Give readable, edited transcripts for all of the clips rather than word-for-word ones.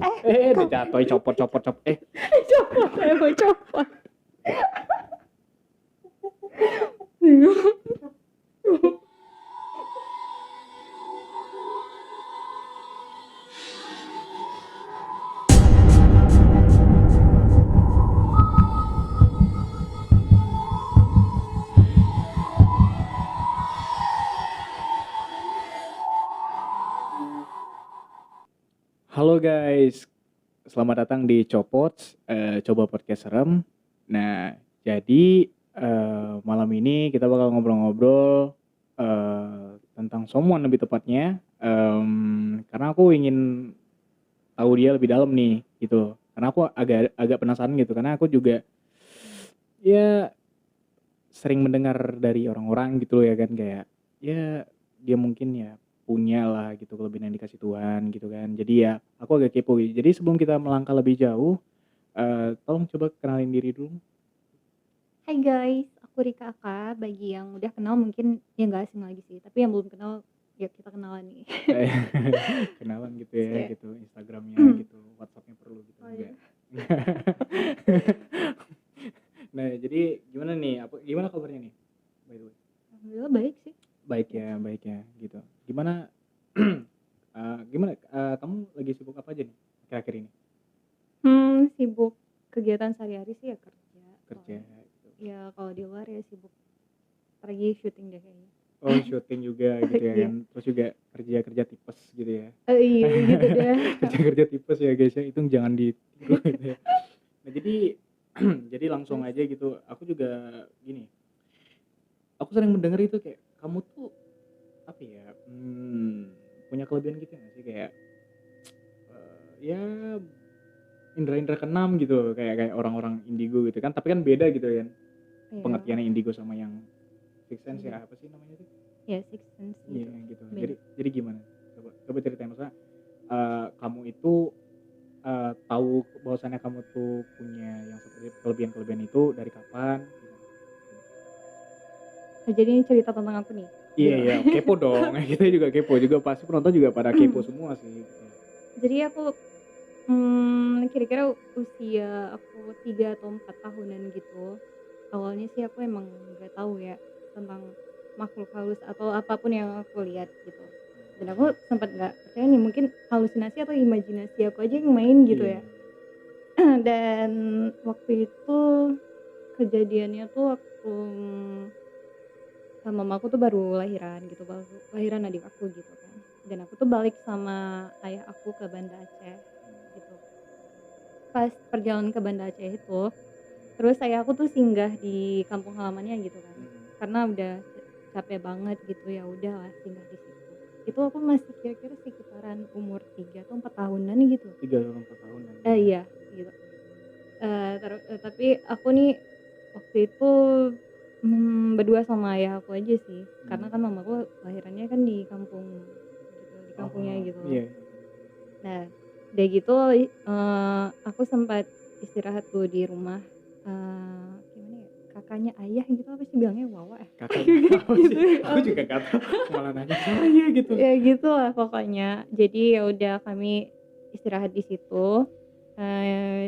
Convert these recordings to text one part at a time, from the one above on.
Udah jatuh, copot. Mau copot. Halo guys, selamat datang di Copots, coba podcast serem. Nah, jadi malam ini kita bakal ngobrol-ngobrol tentang someone lebih tepatnya, karena aku ingin tahu dia lebih dalam nih, gitu. Karena aku agak penasaran gitu, karena aku juga ya sering mendengar dari orang-orang gitu loh ya kan, kayak ya dia mungkin ya punya lah gitu kelebihan yang dikasih Tuhan gitu kan. Jadi ya aku agak kepo. Jadi sebelum kita melangkah lebih jauh, tolong coba kenalin diri dulu. Hai guys, aku Rika Aka. Bagi yang udah kenal mungkin ya nggak asing lagi sih, tapi yang belum kenal ya kita kenalan nih. Kenalan gitu ya, Iya. gitu Instagramnya gitu, WhatsAppnya perlu gitu Oh, enggak? iya. Nah jadi gimana kabarnya nih, by the way? Alhamdulillah baik sih. Baik ya gitu. Gimana kamu lagi sibuk apa aja nih akhir-akhir ini? Sibuk kegiatan sehari-hari sih ya kerja. Kerja gitu. Ya kalau di luar ya sibuk lagi syuting deh kayaknya. Oh, syuting juga gitu ya Iya. kan. Terus juga kerja tipes gitu ya. Iya gitu deh. Kerja tipes ya guys ya, itu jangan ditiru gitu ya. Nah jadi jadi langsung aja gitu. Aku juga gini. Aku sering mendengar itu kayak kamu tuh apa ya? Punya kelebihan gitu nggak sih kayak ya indra-indra keenam gitu kayak orang-orang indigo gitu kan. Tapi kan beda gitu kan. Iya. Pengertiannya indigo sama yang six sense ya, apa sih namanya tuh? Ya six sense Iya gitu. gitu. Jadi gimana? Coba ceritain maksudnya kamu itu tahu bahwasannya kamu tuh punya yang seperti kelebihan-kelebihan itu dari kapan? Nah, jadi ini cerita tentang aku nih. Iya, kepo dong. Kita juga kepo juga, pasti penonton juga pada kepo semua sih. Gitu. Jadi aku kira-kira usia aku 3 atau 4 tahunan gitu. Awalnya sih aku emang nggak tahu ya tentang makhluk halus atau apapun yang aku lihat gitu. Dan aku sempat nggak percaya nih, mungkin halusinasi atau imajinasi aku aja yang main gitu ya. Dan waktu itu kejadiannya tuh waktu mamaku tuh baru lahiran adik aku gitu kan. Dan aku tuh balik sama ayah aku ke Banda Aceh gitu. Pas perjalanan ke Banda Aceh itu, terus ayah aku tuh singgah di kampung halamannya gitu kan. Karena udah capek banget gitu, ya udahlah singgah di situ. Itu aku masih kira-kira sekitaran umur 3 atau 4 tahunan gitu. 3 atau 4 tahunan. Iya gitu. Tapi aku nih waktu itu berdua sama ayah aku aja sih. Karena kan mamaku lahirannya kan di kampung gitu, di kampungnya gitu. Iya. Nah, udah gitu aku sempat istirahat tuh di rumah gimana ya, kakaknya ayah gitu, apa sih bilangnya, wawa ya? Kakaknya apa sih? Aku juga nggak tahu, malah nanya saya gitu. Ya gitulah pokoknya. Jadi ya udah kami istirahat di situ.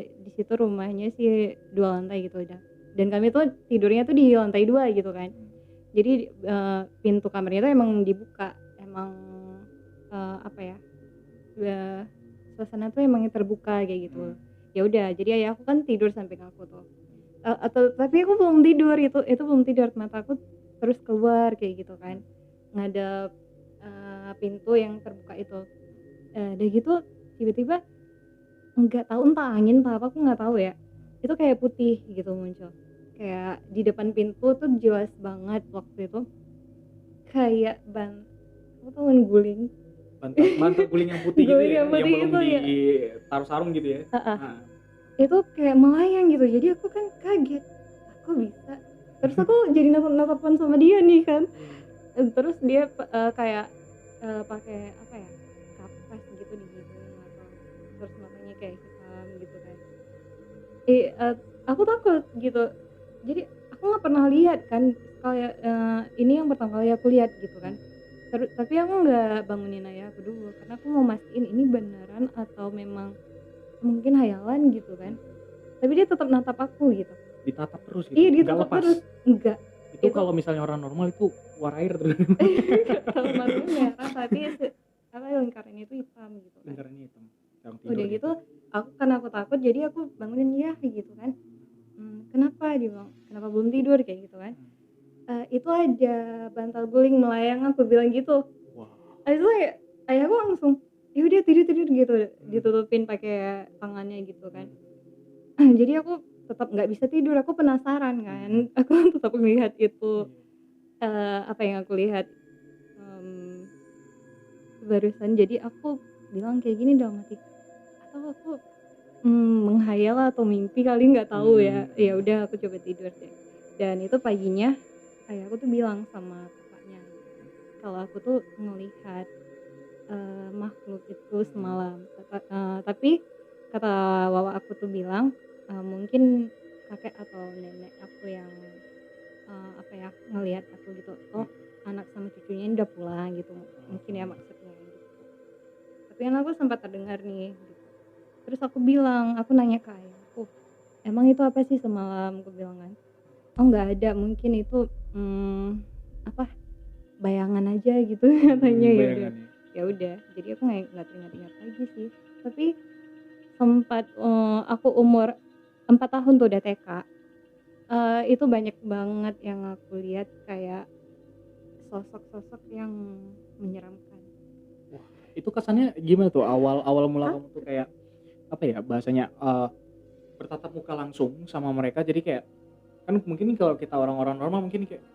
Di situ rumahnya sih 2 lantai gitu udah. Dan kami tuh tidurnya tuh di lantai 2 gitu kan. Jadi pintu kamarnya tuh emang dibuka, emang apa ya? Suasana tuh emang terbuka kayak gitu. Ya udah, jadi ayah aku kan tidur samping aku tuh. Tapi aku belum tidur, itu belum tidur, mata aku terus keluar kayak gitu kan. Ngadep pintu yang terbuka itu. Udah gitu tiba-tiba nggak tahu entah angin entah apa, aku nggak tahu ya. Itu kayak putih gitu muncul. Kayak di depan pintu tuh jelas banget waktu itu. Kayak aku tuh guling. Bantal guling yang putih gitu ya, yang belum itu ya. ditaruh sarung gitu ya. Itu kayak melayang gitu, jadi aku kan kaget, aku bisa. Terus aku jadi natap-natapan sama dia nih kan. Terus dia kayak pakai apa ya, kapas gitu di hidung atau terus matanya kayak hitam gitu kan. Aku takut gitu, jadi aku nggak pernah lihat kan, kayak ini yang pertama kali aku lihat gitu kan. Tapi aku nggak bangunin ayah aku dulu karena aku mau mastiin ini beneran atau memang mungkin hayalan gitu kan, tapi dia tetap natap aku gitu. Ditatap terus gitu, Iya, dia nggak tetap lepas. terus. Enggak, Itu itu kalau misalnya orang normal itu keluar air terus. kalau matanya merah tapi apa lingkarannya itu hitam gitu kan. Lingkarannya hitam. Orang tidur Udah gitu. gitu aku karena aku takut jadi aku bangunin dia gitu kan. Kenapa dia bilang, kenapa belum tidur kayak gitu kan. Itu ada bantal guling melayang, aku bilang gitu. Wah. Habis itu ayahku langsung ya udah tidur gitu, ditutupin pakai tangannya gitu kan. Jadi aku tetap nggak bisa tidur, aku penasaran kan, aku tetap melihat itu, apa yang aku lihat barusan. Jadi aku bilang kayak gini dalam hati, atau aku menghayal atau mimpi kali, nggak tahu ya. Ya udah aku coba tidur deh. Dan itu paginya ayahku tuh bilang sama kakaknya kalau aku tuh ngelihat makhluk itu semalam. Tapi kata wawa aku tuh bilang mungkin kakek atau nenek aku yang apa ya, ngelihat aku gitu. Oh, anak sama cucunya ini udah pulang gitu, mungkin ya maksudnya gitu. Tapi kan aku sempat terdengar nih gitu. Terus aku bilang, aku nanya ke ayahku, emang itu apa sih semalam, aku bilang kan. Oh nggak ada, mungkin itu apa, bayangan aja gitu katanya. Ya udah, Bayangannya. ya udah. Jadi aku nggak teringat-ingat lagi sih. Tapi sempat aku umur 4 tahun tuh udah TK. Itu banyak banget yang aku lihat kayak sosok-sosok yang menyeramkan. Wah, itu kesannya gimana tuh awal mula kamu tuh kayak apa ya bahasanya bertatap muka langsung sama mereka, jadi kayak kan mungkin kalau kita orang-orang normal mungkin kayak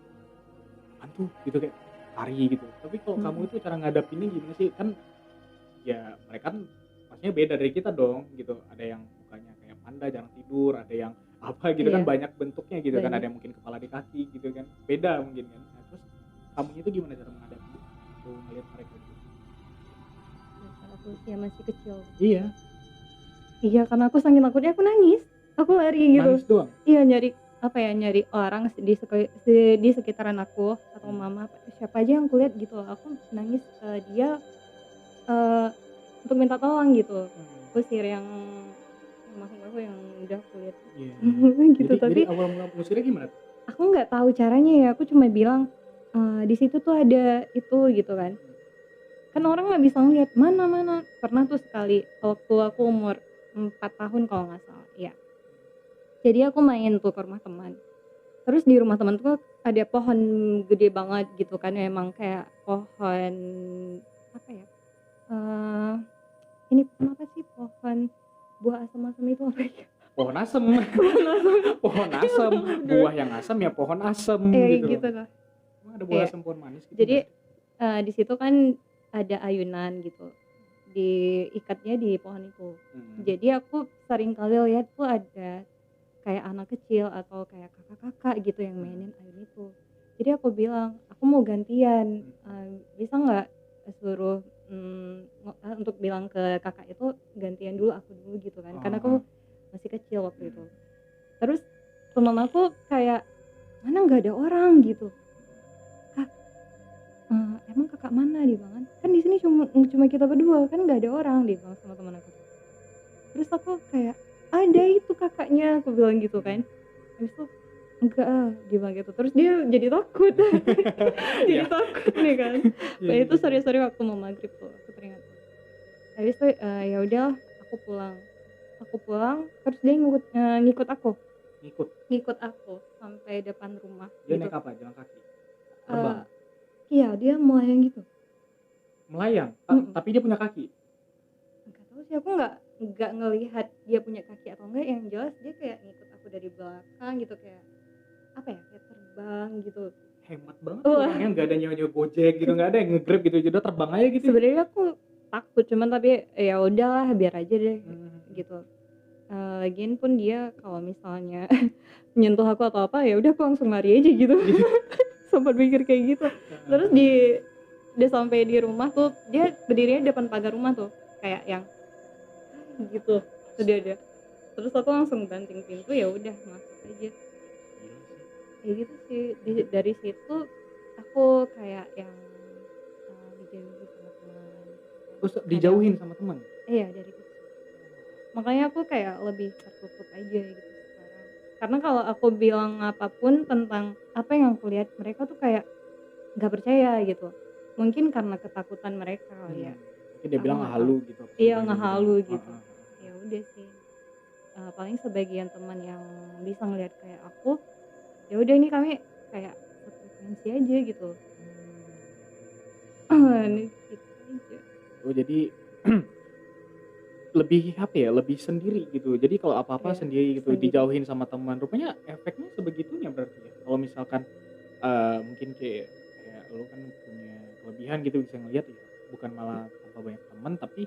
hantu gitu kayak lari gitu. Tapi kalau kamu itu cara ngadapinnya gimana sih? Kan ya mereka kan pastinya beda dari kita dong gitu. Ada yang mukanya kayak panda jarang tidur, ada yang apa gitu kan, Iya, banyak bentuknya gitu kan, ada banyak. yang mungkin kepala di kaki gitu kan. Beda mungkin kan. Nah, terus kamu itu gimana cara menghadapi waktu ngelihat mereka gitu? Masa aku usia masih kecil. Iya, Iya, karena aku saking takutnya aku nangis. Aku lari gitu. nangis doang. Iya, nyari apa ya, nyari orang di sekitaran aku atau mama, siapa aja yang kulihat gitu. Aku nangis ke dia untuk minta tolong gitu. Usir yang makhluk-makhluk yang udah aku lihat Iya. gitu. Jadi Tapi awal mula ngusirnya gimana? aku nggak tahu caranya ya. Aku cuma bilang di situ tuh ada itu gitu kan. Kan orang nggak bisa ngeliat mana. Pernah tuh sekali waktu aku umur 4 tahun kalau nggak salah. Ya. Jadi aku main tuh ke rumah teman. Terus di rumah teman tuh ada pohon gede banget gitu kan, emang kayak pohon apa ya? eh ini apa sih, pohon buah asam-asam itu apa ya? Pohon asem. Pohon asam. Pohon asem, buah yang asem ya pohon asem gitu loh. Gitu lah. Emang ada buah Iya. asem pohon manis gitu? Jadi di situ kan ada ayunan gitu. Diikatnya di pohon itu. Jadi aku sering kali lihat tuh ada kayak anak kecil atau kayak kakak-kakak gitu yang mainin ayun itu. Jadi aku bilang, aku mau gantian, bisa nggak suruh untuk bilang ke kakak itu gantian dulu aku dulu gitu kan, karena aku masih kecil waktu itu. Terus teman aku kayak, mana nggak ada orang gitu. Kak, emang kakak mana, dia bilang kan di sini cuma kita berdua kan, nggak ada orang, dia bilang sama teman aku. Terus aku kayak, ada itu kakaknya, aku bilang gitu kan. Habis itu enggak dia bilang gitu. Terus dia jadi takut. Jadi takut nih kan. Nah, itu sore waktu mau maghrib tuh aku teringat. Habis itu ya udah aku pulang terus dia ngikut aku sampai depan rumah Dia gitu. naik apa? Jalan kaki? Terbang? Iya, dia melayang gitu. Melayang? Tapi dia punya kaki? Enggak tahu sih, aku nggak ngelihat dia punya kaki atau enggak. Yang jelas dia kayak ngikut aku dari belakang gitu, kayak apa ya, kayak terbang gitu. Hemat banget orangnya, nggak ada nyewa Gojek gitu, nggak ada yang nge-Grab gitu, udah terbang aja gitu. Sebenarnya aku takut, cuman tapi ya udahlah biar aja deh gitu. Lagian pun dia kalau misalnya menyentuh aku atau apa ya udah aku langsung lari aja gitu. Sempat mikir kayak gitu. Terus dia sampai di rumah tuh, dia berdirinya depan pagar rumah tuh kayak yang gitu. Dia terus aku langsung banting pintu, ya udah masuk aja. Ya gitu sih. Dari situ aku kayak yang dijauhi sama teman. Terus dijauhin sama teman? Iya, dari kecil. makanya aku kayak lebih tertutup aja gitu sekarang. Karena kalau aku bilang apapun tentang apa yang aku lihat, mereka tuh kayak nggak percaya gitu. Mungkin karena ketakutan mereka kali ya. Mungkin dia Aku bilang nggak tahu. halu gitu apa Iya sebagainya gitu kan. ngehalu gitu. Heeh. Ya udah sih. Paling sebagian teman yang bisa ngelihat kayak aku, ya udah ini kami kayak sefrekuensi aja gitu. Ini gitu aja. Oh jadi lebih apa ya, lebih sendiri gitu. Jadi kalau apa-apa Iya, sendiri gitu, sendiri. dijauhin sama teman. Rupanya efeknya sebegitunya berarti ya. Kalau misalkan mungkin kayak lu kan punya kelebihan gitu bisa ngelihat ya, bukan malah tanpa banyak teman tapi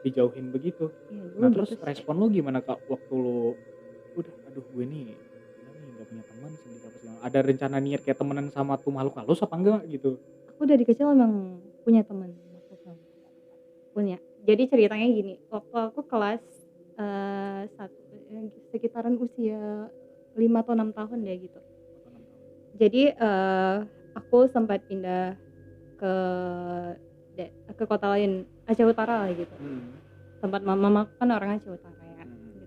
dijauhin begitu. Iya dulu Nah gitu terus sih. respon lu gimana Kak waktu lu udah aduh gue nih gila nih nggak punya teman sendiri apa segala. Ada rencana niat kayak temenan sama tuh makhluk halus apa enggak gitu? Aku dari kecil emang punya teman makhluk halus. Punya. Jadi ceritanya gini, waktu aku kelas 1 sekitaran usia 5 atau 6 tahun deh gitu. Atau 6 tahun? Jadi aku sempat pindah ke ke kota lain, Aceh Utara lah gitu. Tempat mamaku kan orang Aceh Utara ya. Gitu.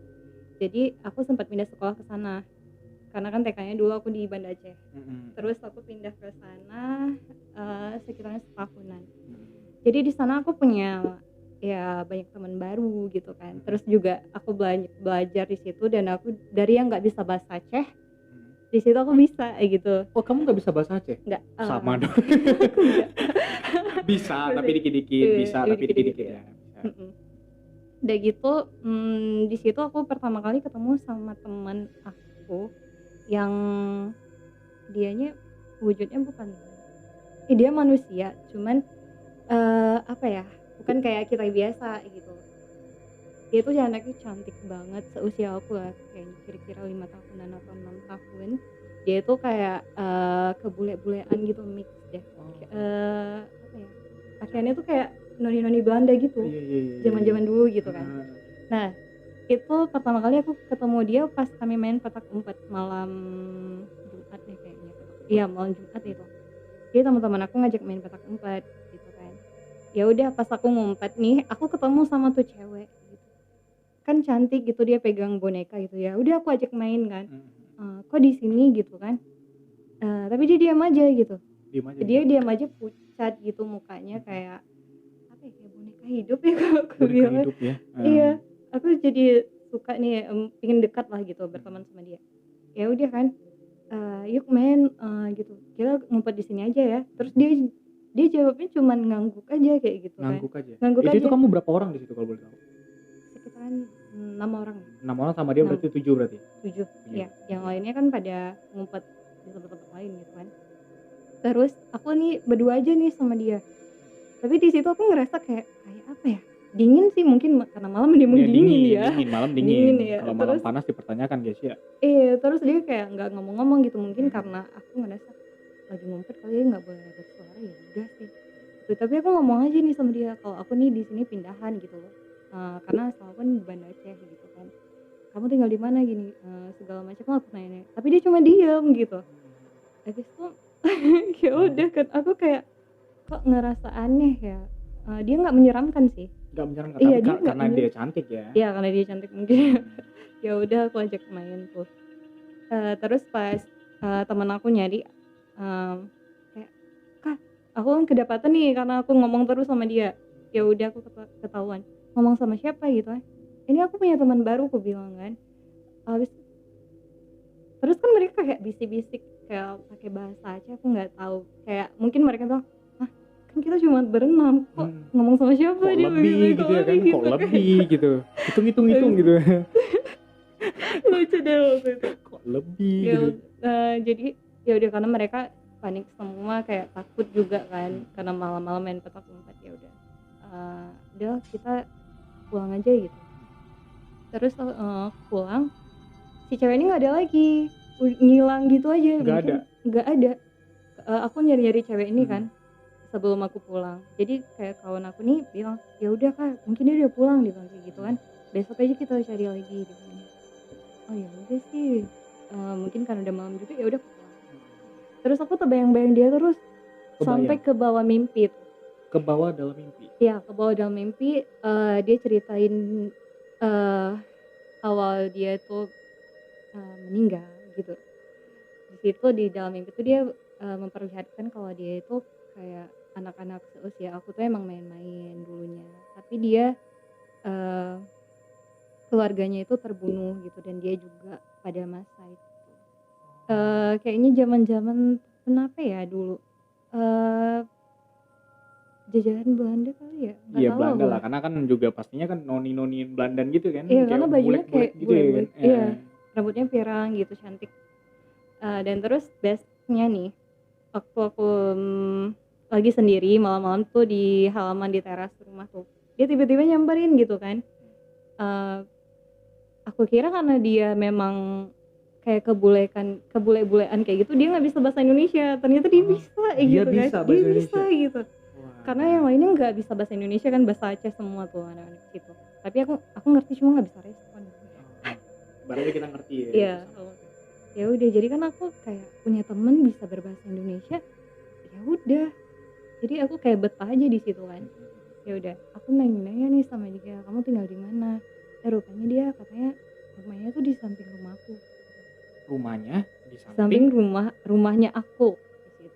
Jadi aku sempat pindah sekolah ke sana. Karena kan TK-nya dulu aku di Banda Aceh. Terus aku pindah ke sana sekitaran setahunan. Jadi di sana aku punya ya banyak teman baru gitu kan. Terus juga aku belajar di situ dan aku dari yang nggak bisa bahasa Aceh, di situ aku bisa gitu. Oh kamu nggak bisa bahasa Aceh? Nggak. Sama dong. Aku nggak. Bisa tapi dikit-dikit, bisa tapi dikit-dikit ya. Bisa. Udah gitu, di situ aku pertama kali ketemu sama teman aku yang dianya wujudnya bukan, dia manusia cuman apa ya, bukan kayak kita biasa gitu. Dia tuh anaknya cantik banget seusia aku lah, kayak kira-kira 5 tahunan atau 6 tahun. Dia tuh kayak kebule-bulean gitu mix deh. Apa ya, pakaiannya tuh kayak noni-noni Belanda gitu. Iya. Zaman-zaman dulu gitu kan. Nah, itu pertama kali aku ketemu dia pas kami main petak umpet malam Jumat deh kayaknya. Iya, malam Jumat itu. Jadi teman-teman aku ngajak main petak umpet gitu kan. Ya udah pas aku ngumpet nih, aku ketemu sama tuh cewek gitu. Kan cantik gitu, dia pegang boneka gitu ya. Udah aku ajak main kan. Kok di sini gitu kan. Tapi dia diam aja gitu. Dia diam aja pucat gitu mukanya kayak apa ya, kayak boneka hidup ya kalau aku bilang. Hidup ya. Iya, aku jadi suka nih pingin dekat lah gitu berteman sama dia. Ya udah kan, yuk main gitu. Kita ngumpet di sini aja ya. Terus dia jawabnya cuman ngangguk aja kayak gitu kan. Ngangguk aja. Ngangguk aja. Itu kamu berapa orang di situ kalau boleh tahu? Sekitaran 6 orang. 6 orang sama dia berarti 7 berarti? 7, iya. Yang lainnya kan pada ngumpet di tempat-tempat lain gitu kan. Terus aku nih berdua aja nih sama dia. Tapi di situ aku ngerasa kayak apa ya? Dingin sih mungkin karena malam dingin ya. Dingin, malam dingin. Ya. Kalau malam panas dipertanyakan guys ya. Iya, terus dia kayak nggak ngomong-ngomong gitu, mungkin karena aku ngerasa lagi ngumpet kali ya nggak boleh bersuara, ya udah sih. Gitu. Tapi aku ngomong aja nih sama dia kalau aku nih di sini pindahan gitu loh. Karena asal aku kan di Banda Aceh gitu kan. Kamu tinggal di mana gini? Segala macam aku nanya. Tapi dia cuma diem gitu. Habis itu ya udah kan aku kayak kok ngerasa aneh ya. Dia nggak menyeramkan sih. Nggak menyeramkan, Iya, tapi karena dia cantik ya. Iya, karena dia cantik mungkin. Ya udah aku ajak main tuh. Terus pas teman aku nyari kayak, "Kak, aku kan kedapatan nih karena aku ngomong terus sama dia." Ya udah aku ketahuan. "Ngomong sama siapa?" gitu kan. "Ini aku punya teman baru," aku bilang kan. Terus kan mereka kayak bisik-bisik kayak pakai bahasa Aceh, aku nggak tahu. Kayak mungkin mereka bilang, "Hah, kan kita cuma berenam, kok ngomong sama siapa kok dia?" lebih gitu ya kan, kok lebih gitu. Hitung gitu. Lucu deh waktu itu. Kok lebih Ya, gitu. jadi ya udah karena mereka panik semua kayak takut juga kan karena malam-malam main petak umpet, ya udah. Udah kita pulang aja gitu. Terus pulang, si cewek ini nggak ada lagi, ngilang gitu aja. Nggak ada. Aku nyari-nyari cewek ini kan sebelum aku pulang. Jadi kayak kawan aku nih bilang, "Ya udah Kak, mungkin dia udah pulang," dia bilang kayak gitu kan. "Besok aja kita cari lagi," dia bilang. Oh ya udah sih, mungkin karena udah malam juga ya udah pulang. Terus aku terbayang-bayang dia terus sampai ke bawah mimpi. Ke bawah dalam mimpi? Iya, ke bawah dalam mimpi. Dia ceritain dia itu meninggal gitu. Di situ di dalam mimpi itu dia memperlihatkan kalau dia itu kayak anak-anak seusia aku tuh emang main-main dulunya, tapi dia eh, keluarganya itu terbunuh gitu dan dia juga pada masa itu. Kayaknya zaman-zaman kenapa ya dulu eh jajahan Belanda kali ya, nggak Iya tahu Belanda aku. lah, karena kan juga pastinya kan noni-noni Belandan gitu kan, Iya kayak karena bajunya bulek-bulek kayak gitu ya kan. bule-bule, iya rambutnya pirang gitu cantik. Dan terus bestnya nih waktu aku lagi sendiri malam-malam tuh di halaman di teras rumah tuh, dia tiba-tiba nyamperin gitu kan. Eh, aku kira karena dia memang kayak kebule-bulean kayak gitu dia nggak bisa bahasa Indonesia, ternyata dia bisa Dia gitu kan, bisa dia bahasa bisa Indonesia. gitu. Karena yang lainnya nggak bisa bahasa Indonesia kan, bahasa Aceh semua tuh anak-anak gitu. Tapi aku ngerti cuma nggak bisa respon. Berarti kita ngerti ya. Iya. Ya udah, jadi kan aku kayak punya temen bisa berbahasa Indonesia. Ya udah. Jadi aku kayak betah aja di situ kan. Ya udah, aku nanya nih sama dia, kamu tinggal di mana? Rupanya dia katanya rumahnya tuh di samping rumahku. Rumahnya di Samping rumahnya aku di situ.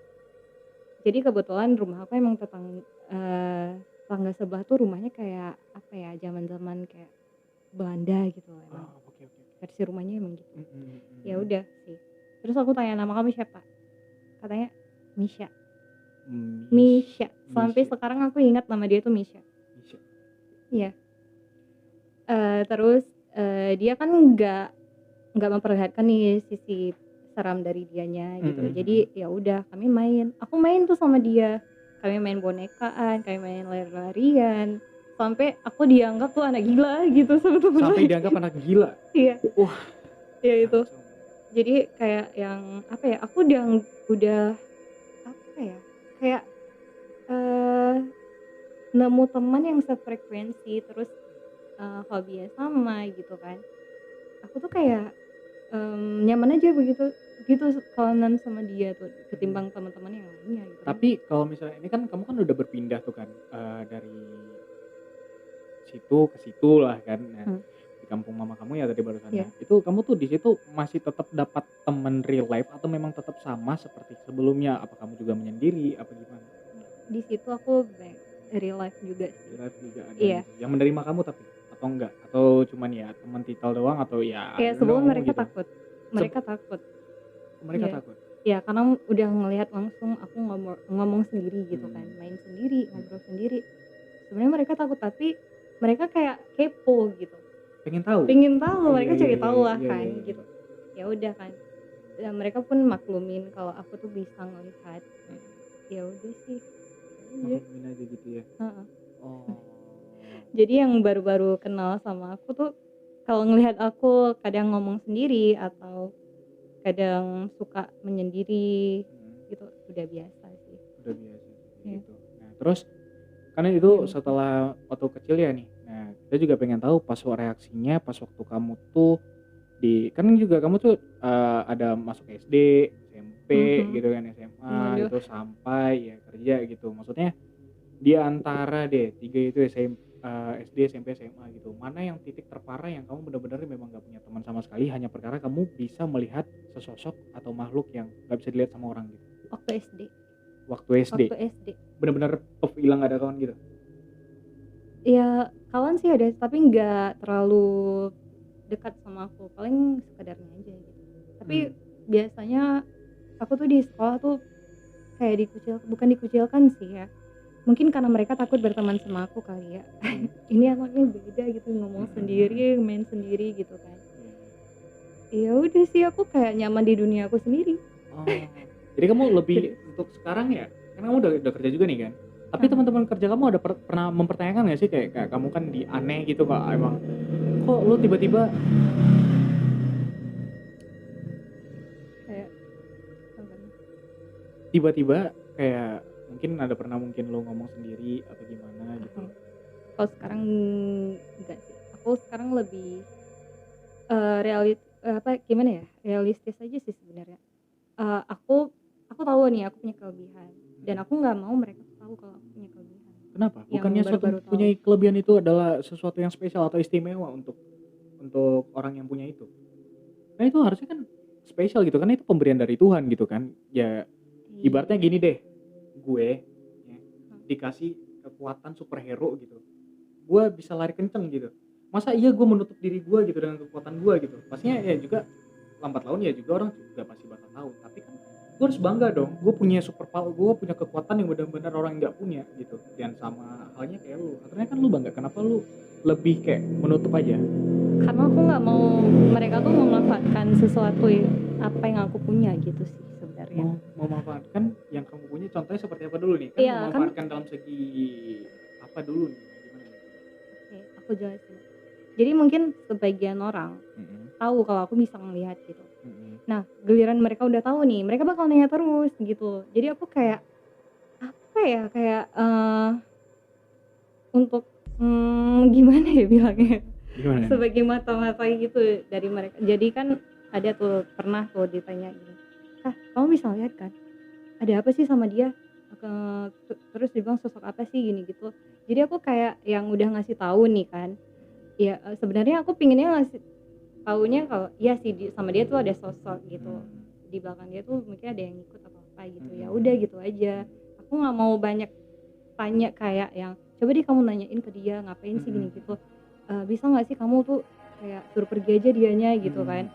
Jadi kebetulan rumah aku emang tetangga sebelah tuh rumahnya kayak apa ya, zaman-zaman kayak Belanda gitu loh emang. Oke. Versi rumahnya emang gitu. Ya udah sih. Terus aku tanya nama kamu siapa? Katanya Misha. Misha. Sampai sekarang aku ingat nama dia tuh Misha. Iya. Terus dia kan nggak memperlihatkan nih sisi seram dari dianya gitu. Jadi ya udah kami main. Aku main tuh sama dia. Kami main bonekaan, kami main lari-larian. Sampai aku dianggap tuh anak gila gitu sama temen lain. Sampai dianggap anak gila. Iya. Wah. Ya itu. Jadi kayak yang apa ya? Aku udah apa ya? Kayak nemu teman yang sefrekuensi, terus hobinya sama gitu kan. Aku tuh kayak nyaman aja begitu gitu kawanan sama dia tuh ketimbang teman-teman yang lainnya gitu. Tapi kalau misalnya ini kan kamu kan udah berpindah tuh kan dari situ ke situ lah kan. Nah, di kampung mama kamu ya tadi barusan ya. Itu kamu tuh di situ masih tetap dapat teman real life atau memang tetap sama seperti sebelumnya? Apa kamu juga menyendiri apa gimana? Di situ aku real life juga sih. Real life juga ada Iya. gitu. Yang menerima kamu tapi atau enggak? Atau cuman ya teman titel doang atau ya sebelum mereka gitu. takut. Mereka takut. Mereka takut. Ya karena udah ngelihat langsung aku ngomong sendiri gitu kan, main sendiri, ngobrol sendiri. Sebenarnya mereka takut tapi mereka kayak kepo gitu. Pengen tahu, mereka cari tahu lah kan gitu. Ya udah kan. Ya, mereka pun maklumin kalau aku tuh bisa ngelihat. Ya udah sih. Maklumin aja gitu ya. Jadi yang baru-baru kenal sama aku tuh kalau ngelihat aku kadang ngomong sendiri atau kadang suka menyendiri gitu udah biasa sih. Gitu. Nah, terus karena itu setelah waktu kecil ya nih. Nah, kita juga pengen tahu pas reaksinya pas waktu kamu tuh kan juga kamu tuh ada masuk SD, SMP gitu kan, SMA gitu sampai ya kerja gitu. Maksudnya di antara tiga itu SD, SMP, SMA gitu. Mana yang titik terparah yang kamu benar-benar memang gak punya teman sama sekali hanya perkara kamu bisa melihat sesosok atau makhluk yang gak bisa dilihat sama orang gitu? Waktu SD. Benar-benar hilang gak ada kawan gitu? Ya kawan sih ada tapi nggak terlalu dekat sama aku, paling sekedarnya aja gitu. Tapi biasanya aku tuh di sekolah tuh kayak bukan dikucilkan sih ya. Mungkin karena mereka takut berteman sama aku kali ya. Ini anaknya beda gitu, ngomong sendiri, main sendiri gitu kan. Ya udah sih aku kayak nyaman di dunia aku sendiri. Jadi kamu lebih untuk sekarang ya, karena kamu udah kerja juga nih kan. Tapi teman-teman kerja kamu ada pernah mempertanyakan nggak sih kayak kamu kan aneh gitu kok emang kok lu tiba-tiba kayak mungkin ada pernah mungkin lu ngomong sendiri atau gimana gitu? Kalau sekarang enggak sih. Aku sekarang lebih realistis aja sih sebenarnya. Aku tahu nih aku punya kelebihan dan aku nggak mau mereka tahu kalau aku punya kelebihan. Kenapa? Bukannya suatu punya kelebihan itu adalah sesuatu yang spesial atau istimewa untuk untuk orang yang punya itu. Nah itu harusnya kan spesial gitu kan, itu pemberian dari Tuhan gitu kan. Ya ibaratnya gini deh, gue ya, dikasih kekuatan superhero gitu, gue bisa lari kenceng gitu. Masa iya gue menutup diri gue gitu dengan kekuatan gue gitu? Pastinya ya juga lambat laun ya juga orang juga pasti bakal tahu. Tapi kan gue harus bangga dong, gue punya super power, gue punya kekuatan yang benar-benar orang nggak punya gitu. Dan sama halnya kayak lu, akhirnya kan lu bangga, kenapa lu lebih kayak menutup aja? Karena aku nggak mau mereka tuh memanfaatkan sesuatu apa yang aku punya gitu sih sebenarnya. Mau memanfaatkan yang kamu punya, contohnya seperti apa dulu nih? Kan Iya, kan memanfaatkan dalam segi apa dulu nih? Gimana nih? oke, aku jelasin. Jadi mungkin sebagian orang tahu kalau aku bisa ngelihat gitu. Nah, giliran mereka udah tahu nih, mereka bakal nanya terus gitu. Jadi aku kayak apa ya, kayak untuk gimana ya bilangnya? Gimana nih? Sebagai mata-mata gitu dari mereka. Jadi kan ada tuh pernah tuh ditanya gini, "Kak, kamu bisa lihat kan? Ada apa sih sama dia?" Terus dibilang sosok apa sih gini gitu. Jadi aku kayak yang udah ngasih tahu nih kan. Ya sebenarnya aku pinginnya ngasih taunya kalau iya sih sama dia tuh ada sosok gitu. Di belakang dia tuh mungkin ada yang ikut atau apa gitu. Ya udah gitu aja. Aku nggak mau banyak tanya kayak yang coba deh kamu nanyain ke dia ngapain sih gini gitu. Bisa nggak sih kamu tuh kayak suruh pergi aja dianya gitu kan.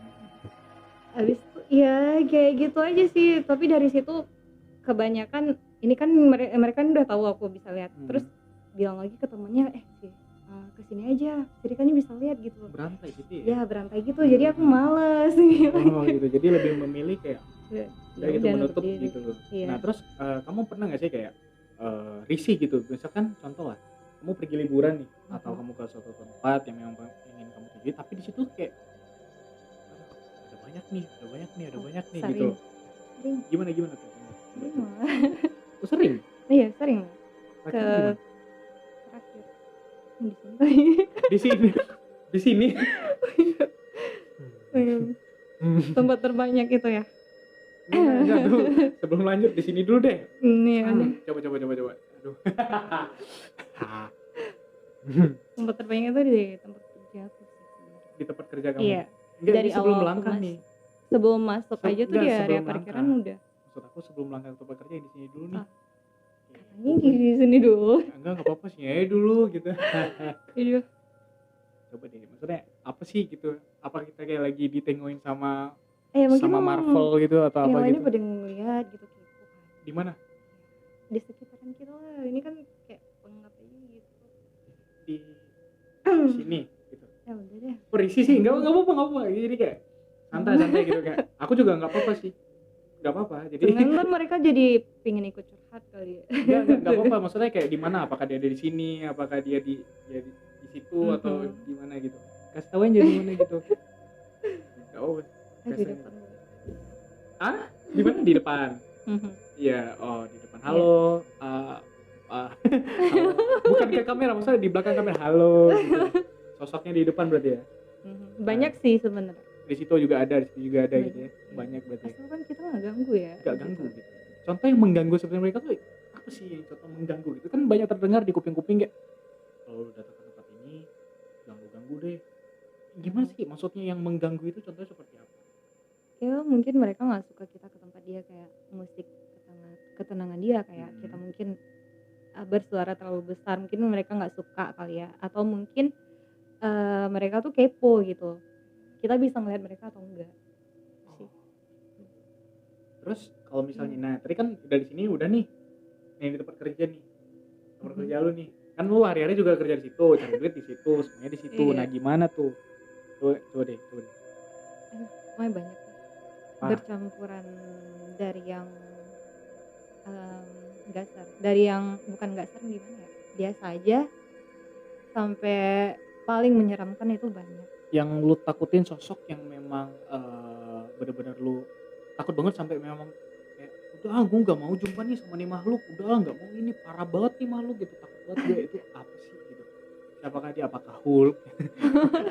Habis itu ya kayak gitu aja sih. Tapi dari situ kebanyakan ini kan mereka kan udah tahu aku bisa lihat. Terus bilang lagi ke temennya kesini aja, jadi kan bisa lihat gitu. Berantai gitu ya? Ya berantai gitu, jadi aku males gitu. Oh gitu, jadi lebih memilih kayak udah gitu udah menutup diri. gitu loh. Iya. Nah terus kamu pernah nggak sih kayak risih gitu, misalkan contoh lah, kamu pergi liburan nih, atau kamu ke suatu tempat yang memang ingin kamu tuju, tapi di situ kayak ada banyak nih Sering. gitu. Sering. Gimana tuh? Sering malah. Oh, sering? Iya sering. Terakhir gimana? Terakhir di sini. Di sini. Tempat terbanyak itu ya. Enggak dulu. Sebelum lanjut di sini dulu deh. Nih. Coba. Aduh. Tempat terbanyak itu di tempat kerja aku sih sebenarnya. Di tempat kerja kamu? Iya. Enggak, dari sebelum awal langkah nih. Sebelum masuk aja tuh di area sebelum parkiran langkah. udah. Maksud aku sebelum langkah ke tempat kerja di sini dulu nih. Katanya di sini dulu. Enggak apa-apa sih ya dulu gitu. Iya. Coba deh, maksudnya apa sih gitu? Apa kita kayak lagi ditengokin sama Mungkin Marvel gitu atau apa lainnya gitu? pada ngeliat gitu kan. Di mana? Di sekitaran kita lah. Ini kan kayak penganggap aja gitu. Di sini gitu. Ya udah deh. Perisi sih, enggak apa-apa. Jadi kayak santai gitu kayak. Aku juga enggak apa-apa sih. Enggak apa-apa. Jadi kan mereka jadi pingin ikut curhat kali ya. Enggak apa-apa, maksudnya kayak di mana? Apakah dia ada di sini? Apakah dia di situ atau di mana gitu? Kasih tahu aja di mana gitu. Enggak apa-apa. Di depan. Di mana? Di depan. Iya, di depan. Halo. Halo. Bukan ke kamera, maksudnya di belakang kamera. Halo gitu. Sosoknya di depan berarti ya? Banyak sih sebenarnya. Di situ juga ada gitu ya. Banyak berarti. Asal kan kita nggak ganggu ya. Nggak ganggu gitu. Contoh yang mengganggu sebenarnya mereka tuh apa sih yang contoh mengganggu gitu kan banyak terdengar di kuping-kuping kayak kalau lu datang ke tempat ini ganggu deh. Gimana sih maksudnya yang mengganggu itu contohnya seperti apa? Ya mungkin mereka nggak suka kita ke tempat dia kayak musik ketenangan dia kayak kita mungkin bersuara terlalu besar, mungkin mereka nggak suka kali ya, atau mungkin mereka tuh kepo gitu, kita bisa ngeliat mereka atau enggak sih. Terus kalau misalnya nah tadi kan udah di sini udah nih di tempat kerja nih, tempat kerja lu nih kan lu hari-hari juga kerja di situ, cari duit di situ, semuanya di situ. Nah gimana tuh? Coba deh. Pokoknya banyak bercampuran dari yang gasar, dari yang bukan gasar gimana ya, biasa aja sampai paling menyeramkan itu banyak. Yang lu takutin sosok yang memang benar-benar lu takut banget sampai memang kayak udah gue nggak mau jumpa nih sama nih makhluk, udah nggak mau, ini parah banget nih makhluk gitu, takut banget gue. Itu apa sih gitu? Siapakah dia? Apakah Hulk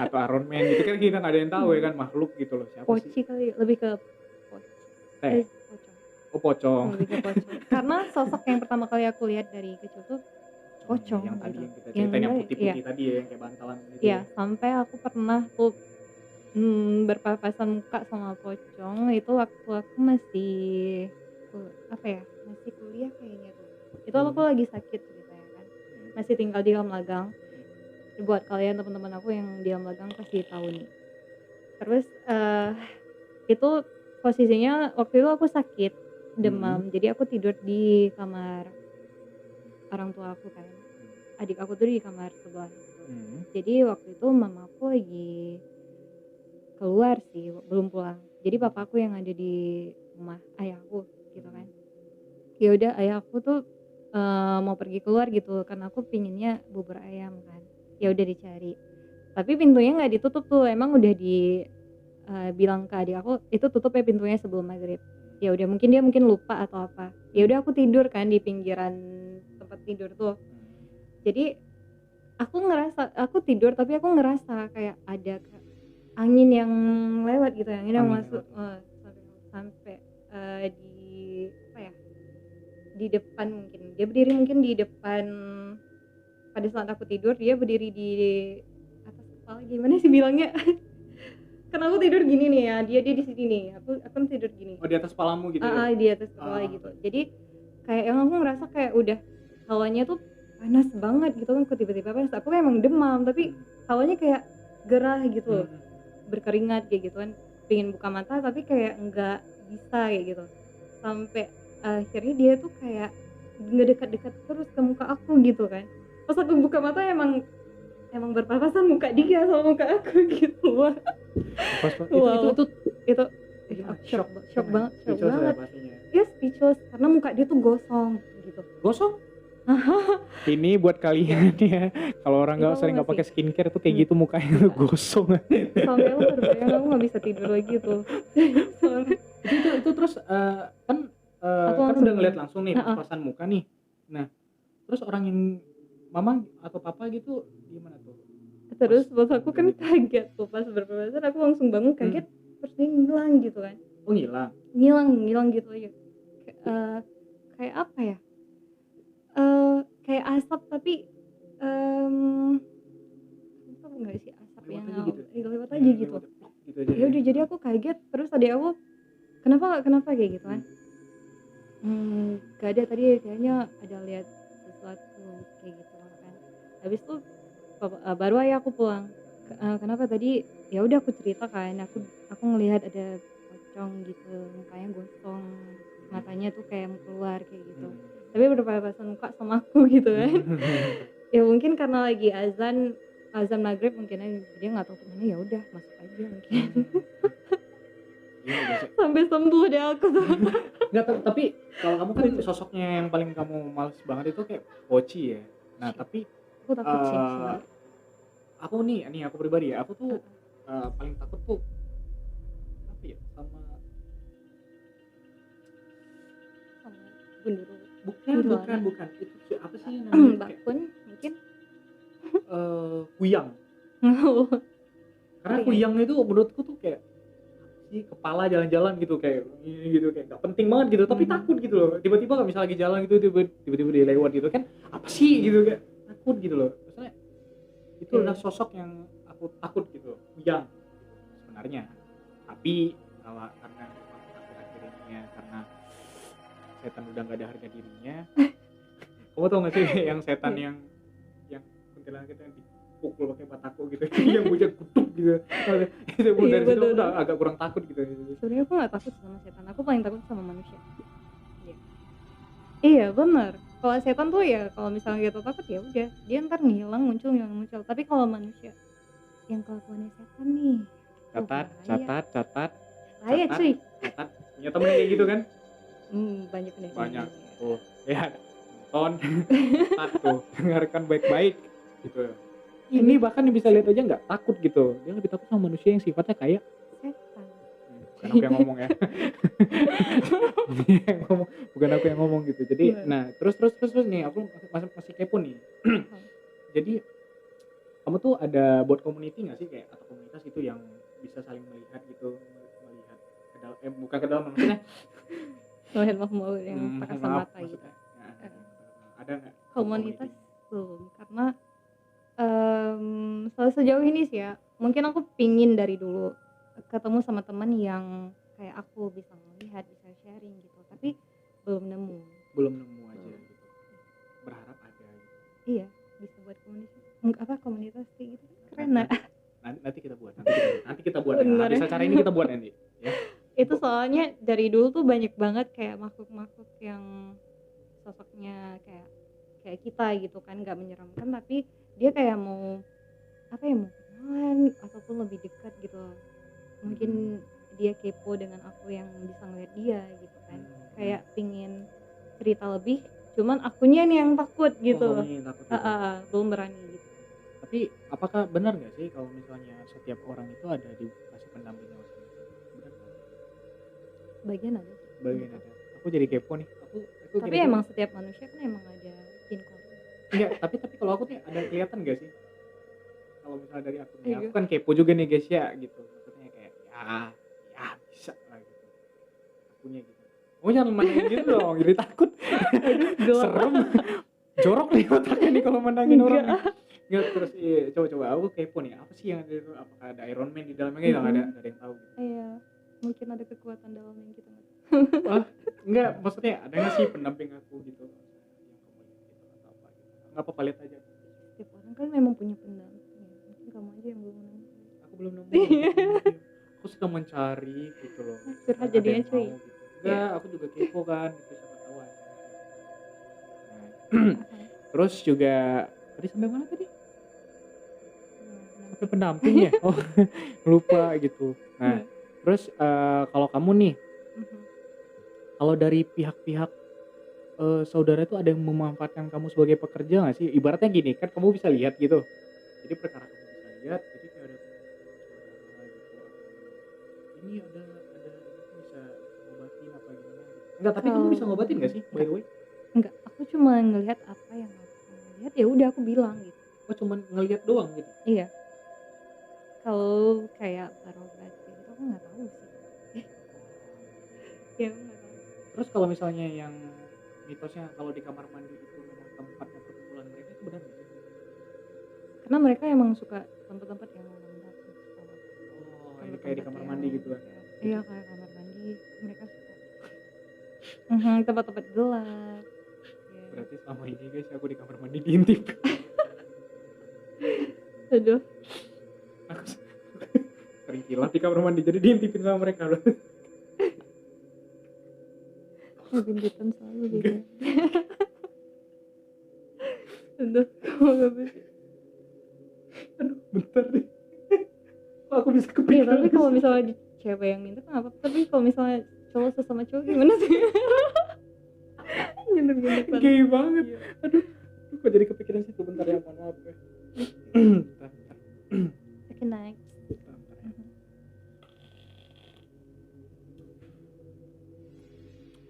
atau Iron Man gitu kan, kita nggak ada yang tahu ya kan makhluk gitu loh. Siapa Poci sih? kali, lebih ke pocong. Pocong. Lebih ke pocong. Karena sosok yang pertama kali aku lihat dari kecil tuh pocong yang tadi gitu. yang kita Yang ceritain yang enggak, iya, putih-putih tadi ya, yang kayak bantalan gitu iya, ya. sampai aku pernah tuh berpapasan muka sama pocong itu waktu aku masih apa ya, masih kuliah kayaknya tuh. Itu aku lagi sakit ceritanya kan. Masih tinggal di Hamlagang. Buat kalian teman-teman aku yang di Hamlagang pasti tahu nih. Terus itu posisinya waktu itu aku sakit, demam. Jadi aku tidur di kamar orang tua aku kan. Adik aku tuh di kamar sebelah gitu. Jadi waktu itu mama aku lagi keluar sih, belum pulang. Jadi papaku yang ada di rumah ayahku gitu kan. Ya udah ayahku tuh mau pergi keluar gitu karena aku pinginnya bubur ayam kan. Ya udah dicari. Tapi pintunya nggak ditutup tuh, emang udah bilang ke adik aku itu tutup ya pintunya sebelum maghrib. Ya udah mungkin dia lupa atau apa. Ya udah aku tidur kan di pinggiran tempat tidur tuh. Jadi aku tidur tapi aku ngerasa kayak ada angin yang lewat gitu, angin yang masuk sampai di apa ya, di depan mungkin dia berdiri mungkin di depan. Pada saat aku tidur dia berdiri di atas kepala, gimana sih bilangnya. Kan aku tidur gini nih ya, dia di sini nih, aku tidur gini. Oh, di atas kepalamu gitu ya? Di atas kepala gitu. Jadi kayak yang aku ngerasa kayak udah hawanya tuh panas banget gitu kan, tiba-tiba panas. Aku emang demam tapi hawanya kayak gerah gitu, berkeringat kayak gitu kan. Pengen buka mata tapi kayak nggak bisa kayak gitu. Sampai akhirnya dia tuh kayak ngedekat-dekat terus ke muka aku gitu kan. Pas aku buka mata emang berpapasan muka dia sama muka aku gitu. Wah. Wow. Itu shock banget. Ya speechless karena muka dia tuh gosong gitu. Gosong? Ini buat kalian ya, kalau orang nggak pakai skincare tuh kayak gitu mukanya tuh gosong. Sampai aku terbayang aku nggak bisa tidur lagi tuh. itu terus kan udah ngeliat langsung nih pas-pasan muka nih. Nah terus orang yang mama atau papa gitu gimana tuh? Terus pas aku kan kaget tuh pas berpapasan, aku langsung bangun kaget, terus dia ngilang gitu kan. Oh, ngilang gitu aja. Kayak apa ya, kayak asap tapi apa enggak sih, asap yang lewat aja gitu. Ya udah jadi aku kaget, terus tadi aku kenapa kayak gitu kan. Gak ada, tadi kayaknya ada lihat sesuatu kayak gitu kan. Habis itu baru aja aku pulang. Kenapa tadi? Ya udah aku cerita kan, aku ngelihat ada pocong gitu, mukanya gosong, matanya tuh kayak mau keluar kayak gitu. Tapi berpapasan muka sama aku gitu kan. Ya mungkin karena lagi azan maghrib mungkin aja dia nggak tahu kemana, ya udah masuk aja mungkin. Sampai sembuh deh aku tuh. Nggak, tapi kalau kamu kan sosoknya yang paling kamu males banget itu kayak Poci ya. Nah tapi aku takut sih aku pribadi ya, aku tuh paling takut tuh apa ya, sama gundurwo. Bukan itu apa sih namanya, bakun mungkin. kuyang. Karena kuyang itu menurutku tuh kayak sih kepala jalan-jalan gitu kayak ini gitu, kayak gak penting banget gitu, tapi takut gitu loh. Tiba-tiba kalau misalnya lagi jalan gitu tiba-tiba dia lewat gitu kan, apa sih gitu, kayak takut gitu loh. Maksudnya itu adalah sosok yang aku takut gitu loh, kuyang sebenarnya. Tapi kalau karena akhir-akhirnya karena setan udah gak ada harga dirinya. Kamu tau gak sih yang setan yang kuntilanak itu yang dipukul pakai batako gitu, yang bujang kutuk gitu. Itu pun dari situ udah agak kurang takut gitu. Sebenarnya aku nggak takut sama setan, aku paling takut sama manusia. Iya benar. Kalau setan tuh ya kalau misalnya kita takut ya udah dia ntar ngilang muncul. Tapi kalau manusia yang kelakuannya setan nih. Catat. Saya cuy. Catat. Punya temen kayak gitu kan? Banyak deh. Banyak. Tuh, ya. Catat tuh, dengarkan baik-baik gitu. Ini bahkan bisa lihat aja nggak takut gitu. Dia lebih takut sama manusia yang sifatnya kayak setan. Bukan aku yang ngomong ya. Bukan aku yang ngomong gitu. Jadi, nah terus nih aku masih kepo nih. Jadi kamu tuh ada buat community nggak sih, kayak atau komunitas gitu yang bisa saling melihat gitu, melihat ke dalam, bukan ke dalam maksudnya. Melihat makhluk yang pakai mata gitu. Ada nggak Komunitas? belum, karena sejauh ini sih ya, mungkin aku pingin dari dulu ketemu sama teman yang kayak aku, bisa melihat, bisa sharing gitu, tapi belum nemu. Belum nemu aja Belum. gitu. Berharap ada gitu. Iya, bisa buat komunitas kayak gitu, keren Nah, nah. nanti kita buat, nanti kita buat ya. Bener Habis ya. acara ini kita buat nanti ya. Itu soalnya dari dulu tuh banyak banget kayak makhluk-makhluk yang sosoknya kayak kita gitu kan, nggak menyeramkan, tapi dia kayak mau apa ya, mau kenalan ataupun lebih dekat gitu. Mungkin dia kepo dengan aku yang bisa ngeliat dia gitu kan, kayak pingin cerita lebih, cuman akunya nih yang takut gitu. Oh, kamu yang takut gitu. Belum berani gitu. Tapi apakah benar nggak sih kalau misalnya setiap orang itu ada dikasih pendamping masing-masing? Benar nggak? Bagian ada sih. Bagian gitu. ada. Aku jadi kepo nih. Aku Tapi kira-kira- emang setiap manusia kan emang ada jin kotor. Enggak, tapi kalau aku nih ada kelihatan gak sih? Kalau misalnya dari aku nih, Iya. aku kan kepo juga nih guys ya gitu. Maksudnya kayak ya bisa lah gitu. Akunya gitu. Oh jangan mandangin gitu dong, jadi takut. Serem. Jorok nih otaknya nih kalau mandangin orang nih. Enggak, terus coba aku kepo nih, apa sih yang ada itu? Apakah ada Iron Man di dalamnya? Nggak ada yang tahu gitu. Iya, mungkin ada kekuatan dalam yang kita nggak tahu. Wah, enggak, maksudnya ada nggak sih pendamping aku gitu yang kamu lihat gitu atau apa gitu? Nggak apa-apa, lihat aja. Setiap orang kan memang punya pendamping, mungkin kamu aja yang belum nemu. Aku belum nemu. Aku sedang mencari gitu loh. Curhat Ada jadinya yang cuy. mau gitu. Enggak, aku juga kepo kan gitu, siapa tahu ada. Nah, terus juga tadi sampai mana tadi? Sampai pendamping ya? Oh, lupa gitu. Nah, terus kalau kamu nih, kalau dari pihak-pihak saudara itu ada yang memanfaatkan kamu sebagai pekerja nggak sih? Ibaratnya gini, kan kamu bisa lihat gitu. Jadi perkara kamu bisa lihat, jadi kayak ada saudara gitu. Ini ada bisa ngobatin apa gimana gitu. Enggak, tapi kamu bisa ngobatin nggak sih, by the way? Enggak, aku cuma ngelihat apa yang aku lihat, ya udah aku bilang gitu. Oh, cuma ngelihat doang gitu? Iya. Kalau kayak barobat gitu aku nggak tahu sih. Ya aku nggak tahu. Terus kalau misalnya yang mitosnya kalau di kamar mandi itu memang tempatnya perkumpulan mereka, itu benar nggak sih? Karena mereka emang suka tempat-tempat yang lembab gitu. Oh, ini kayak di kamar mandi gitu kan? Iya, kayak kamar mandi mereka suka. Tempat-tempat gelap. Berarti selama ini guys aku di kamar mandi diintip. Aduh. Aku sering kilap di kamar mandi jadi diintipin sama mereka. Bintitan selalu gitu. Aduh, kamu gak bisa. Aduh, bentar deh. Kok aku bisa Iya, kepikiran? tapi kalau misalnya di cewek yang minta kan apa? Tapi kalau misalnya cowok sesama cowok gimana sih? Gendut-gendutan. Gay banget. Aduh, kok jadi kepikiran situ, bentar ya, mohon maaf ya. Bentar. Oke, next. Bentar ya.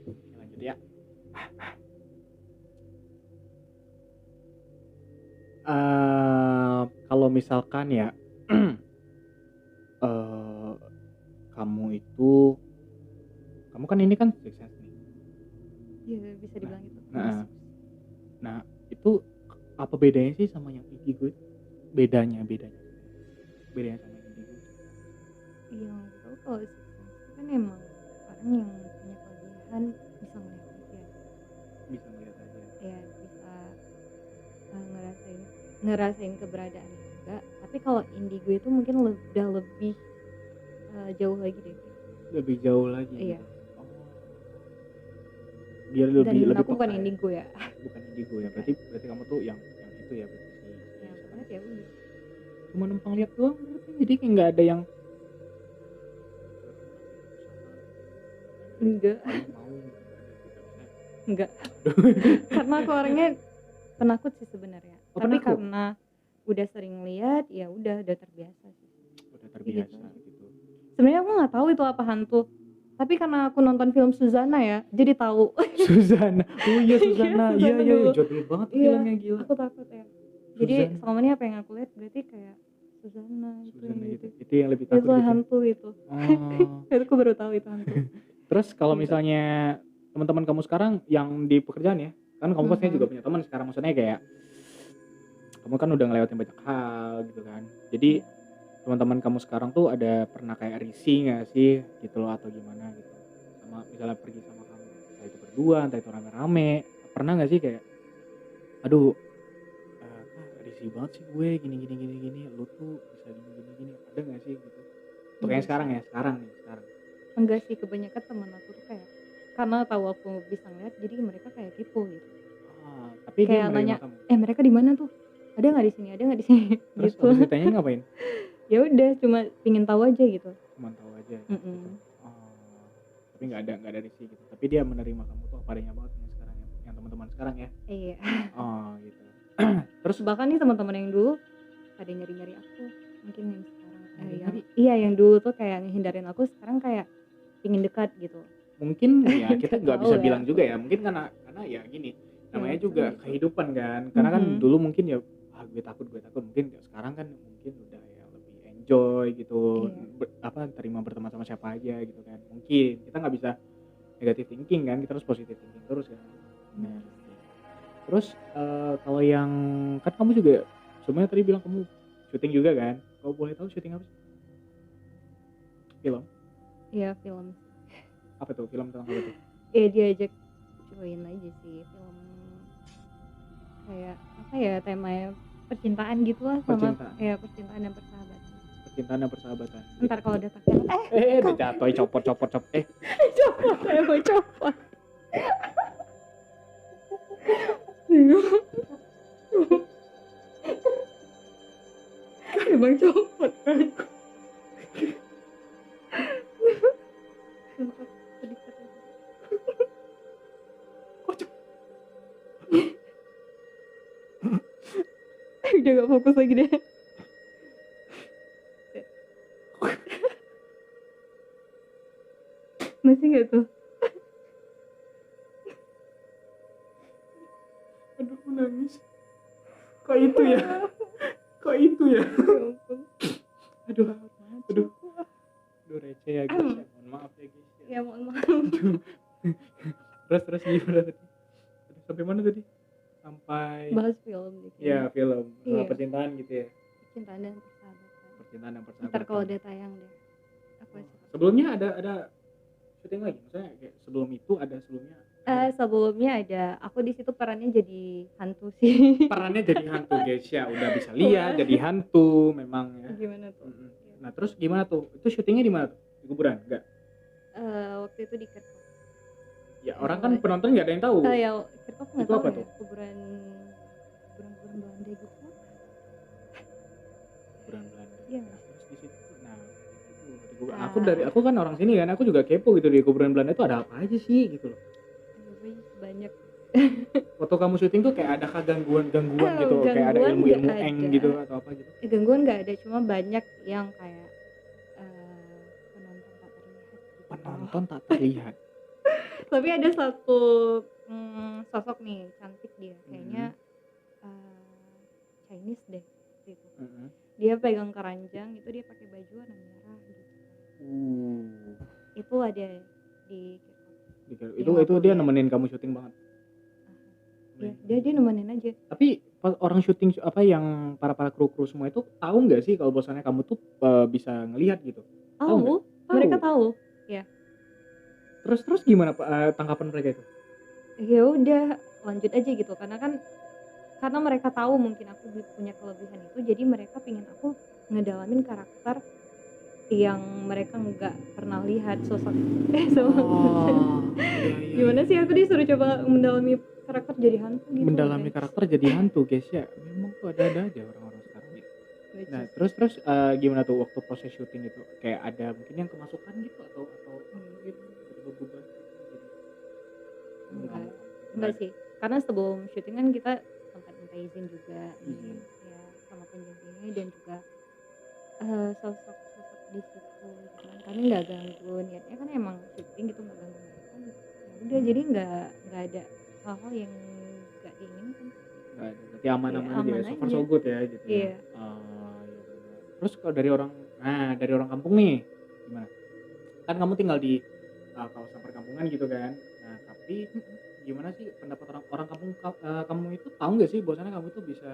Oke, lanjut ya. Kalau misalkan ya kamu kan ini kan sukses nih. Iya, bisa dibilang gitu. Nah, itu apa bedanya sih sama yang indigo? Bedanya sama yang indigo? Iya, tahu kalau sukses itu kan emang orang yang punya kelebihan bisa ngeliat aja. Bisa melihat aja. Ya, bisa ngerasain keberadaan juga. Tapi kalau indigo itu mungkin udah lebih jauh lagi deh. Lebih jauh lagi. Iya. Gitu. Oh. Dia lebih aku bukan peka, indigo ya. Bukan indigo ya. Berarti kamu tuh yang itu ya berarti sih. Ya, banget ya udah. Cuma numpang lihat doang berarti. Jadi kayak enggak ada yang Enggak. Karena aku orangnya penakut sih sebenarnya. Oh, tapi penakut? karena udah sering lihat, ya udah terbiasa sih. Udah terbiasa gitu. Sebenarnya aku nggak tahu itu apa hantu. Tapi karena aku nonton film Suzana ya, jadi tahu. Suzana. Oh iya Suzana. Iya dulu. jadul banget Iya, filmnya, gila. aku takut ya. Jadi Suzana. selama ini apa yang aku lihat berarti kayak Suzana itu gitu. Itu yang lebih takut itu gitu. hantu itu. Oh. Itu aku baru tahu itu hantu. Terus kalau misalnya teman-teman kamu sekarang yang di pekerjaan ya, kan kamu pastinya juga punya teman sekarang, maksudnya kayak kamu kan udah ngelewatin banyak hal gitu kan. Jadi teman-teman kamu sekarang tuh ada pernah kayak risih nggak sih gitu loh atau gimana gitu? Sama misalnya pergi sama kamu, entah itu berdua, entah itu rame-rame, pernah nggak sih kayak, aduh, Kak, risih banget sih gue gini gini gini gini, lu tuh bisa gini gini gini, ada nggak sih gitu? Untuk yang Enggak sekarang sih. ya, sekarang nih, sekarang. Enggak sih, kebanyakan teman aku tuh kayak karena tahu aku bisa ngeliat jadi mereka kayak kepo gitu. Oh, tapi dia Kayak menerima nanya, kamu. mereka di mana tuh? Ada nggak di sini? Ada nggak di sini? Terus Gitu. habis ditanyain ngapain? Ya udah, cuma pingin tahu aja gitu. Cuman tahu aja gitu. Mm-mm. Oh, tapi nggak ada risih gitu. Tapi dia menerima kamu tuh apa adanya banget yang sekarang yang teman-teman sekarang ya. Iya. Oh, gitu. Terus Bahkan nih teman-teman yang dulu ada nyari-nyari aku, mungkin yang sekarang Nyari-nyari? yang dulu tuh kayak ngehindarin aku, sekarang kayak pingin dekat gitu. mungkin ya kita Nggak nggak tahu bisa ya bilang aku. juga ya, mungkin karena ya gini, Ya namanya nggak tahu juga gitu. kehidupan kan. Karena kan Mhm. dulu mungkin ya gue takut mungkin sekarang kan mungkin udah ya lebih enjoy gitu, Iya. terima berteman sama siapa aja gitu kan. Mungkin kita nggak bisa negative thinking kan, kita harus positive thinking terus kan. Nah, Bener gitu. sih. Terus kalau yang kan kamu juga sebenarnya tadi bilang kamu syuting juga kan, kalau boleh tahu syuting apa sih? Film Iya, film. apa tuh, film tentang apa tuh? Diajak join aja sih, film kayak apa ya, temanya percintaan gitu lah, sama Percintaan percintaan dan persahabatan. percintaan dan persahabatan gitu. Ntar kalau udah takdir Udah jatuh copot copot, saya mau copot. Emang copot kan? Bentar, sedikit aja. Udah gak fokus lagi deh. Masih gak tuh? Aduh, aku nangis. Kok itu ya? Kok itu ya? Ya ampun. Aduh, Banget banget aduh. sih aku. Aduh receh ya guys ya. Mohon maaf ya guys ya. Ya mohon maaf. Terus gimana tadi? Sampai mana tadi? Sampai Bahas film deh ya kayaknya. film Iya. percintaan gitu ya. Percintaan dan persahabatan. Percintaan dan Ntar persahabatan. kalau udah tayang deh. Aku Sebelumnya ada syuting lagi. Maksudnya kayak sebelum itu ada sebelumnya. sebelumnya ada, aku di situ perannya jadi hantu sih. Perannya jadi hantu guys ya. Udah bisa lihat jadi hantu memang ya. Gimana tuh? Nah, terus gimana tuh? Itu syutingnya di mana tuh? Di kuburan? Enggak. Waktu itu di Kerkop. Ya, orang kan penonton nggak ada yang tahu. Ya Kerkop nggak Itu tahu apa ya, tuh? kuburan Belanda gitu. Kuburan Belanda. Iya. Nah, terus di situ aku kan orang sini kan, aku juga kepo gitu di kuburan Belanda itu ada apa aja sih gitu loh. Banyak. Waktu kamu syuting tuh kayak adakah gangguan gitu, kayak ada Gangguan ilmu nggak eng ada. gitu atau apa gitu? Gangguan nggak ada, cuma banyak yang kayak penonton tak terlihat gitu. Penonton tak terlihat. Tapi ada satu sosok nih, cantik dia, kayaknya Chinese deh gitu. Dia pegang keranjang, itu dia pakai baju warna merah gitu. Itu ada di Itu dia nemenin kamu syuting banget. Ya, dia nemenin aja. Tapi orang syuting apa yang para kru semua itu tahu nggak sih kalau bahwasannya kamu tuh bisa ngelihat gitu? Tahu, mereka tahu. Ya. Terus gimana tanggapan mereka itu? Ya udah, lanjut aja gitu, karena mereka tahu mungkin aku punya kelebihan itu, jadi mereka pingin aku ngedalamin karakter yang mereka nggak pernah lihat sosok. Gimana sih, aku disuruh coba mendalami karakter jadi hantu gitu. Mendalami karakter jadi hantu guys ya. Memang tuh ada aja orang-orang sekarang gitu. Nah, terus gimana tuh waktu proses syuting itu? Kayak ada mungkin yang kemasukan gitu atau gitu berubah gitu. Enggak sih. Karena sebelum syuting kan kita sempat minta izin juga ya sama penjaganya dan juga sosok-sosok di situ gitu kan. Kami nggak ganggu, niatnya kan emang syuting gitu, nggak ganggu mereka gitu. Ya udah, jadi nggak ada hal-hal yang nggak diinginkan. Nggak ada, berarti aman-aman aja ya, so far aja. so good ya gitu ya. Iya. Terus kalau dari orang kampung nih gimana? Kan kamu tinggal di kawasan perkampungan gitu kan. Nah, tapi gimana sih pendapat orang kampung kamu itu tahu nggak sih bahwasannya kamu tuh bisa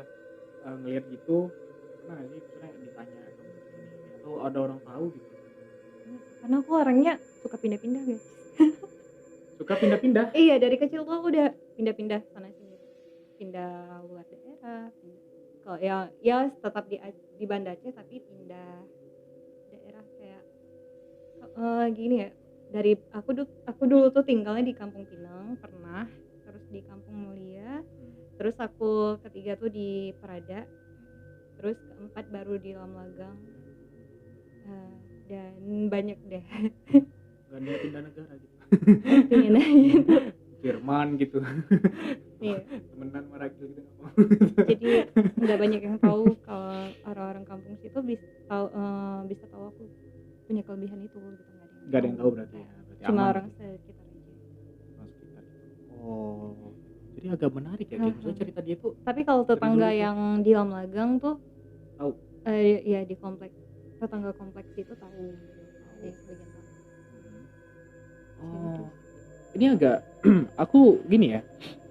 ngelihat gitu pernah nggak sih misalnya ditanya kamu ini atau ada orang tahu gitu Karena aku orangnya suka pindah-pindah guys. suka pindah-pindah. Iya dari kecil tuh aku udah pindah-pindah sana sini, pindah luar daerah, kalau ya tetap di Banda Aceh tapi pindah daerah kayak gini ya, dari aku dulu tuh tinggalnya di Kampung Pinang pernah, terus di Kampung Mulia, terus aku ketiga tuh di Perada, terus keempat baru di Lamlagang, dan banyak deh. Gak niat pindah negara gitu Pengen aja. Jerman gitu Iya. temenan merakil gitu nggak mau. Jadi nggak banyak yang tahu kalau orang-orang kampung situ bisa tahu aku punya kelebihan itu gitu, Nggak ada yang tahu berarti ya berarti cuma aman orang gitu. sekitar aja. Orang sekitar gitu. Oh jadi agak menarik ya kayak misalnya cerita dia tuh Tapi kalau tetangga dulu tuh. yang di Lamlagang tuh Tahu. Ya di kompleks, tetangga kompleks itu tahu ada yang sebagian tahu. Oh ini agak aku gini ya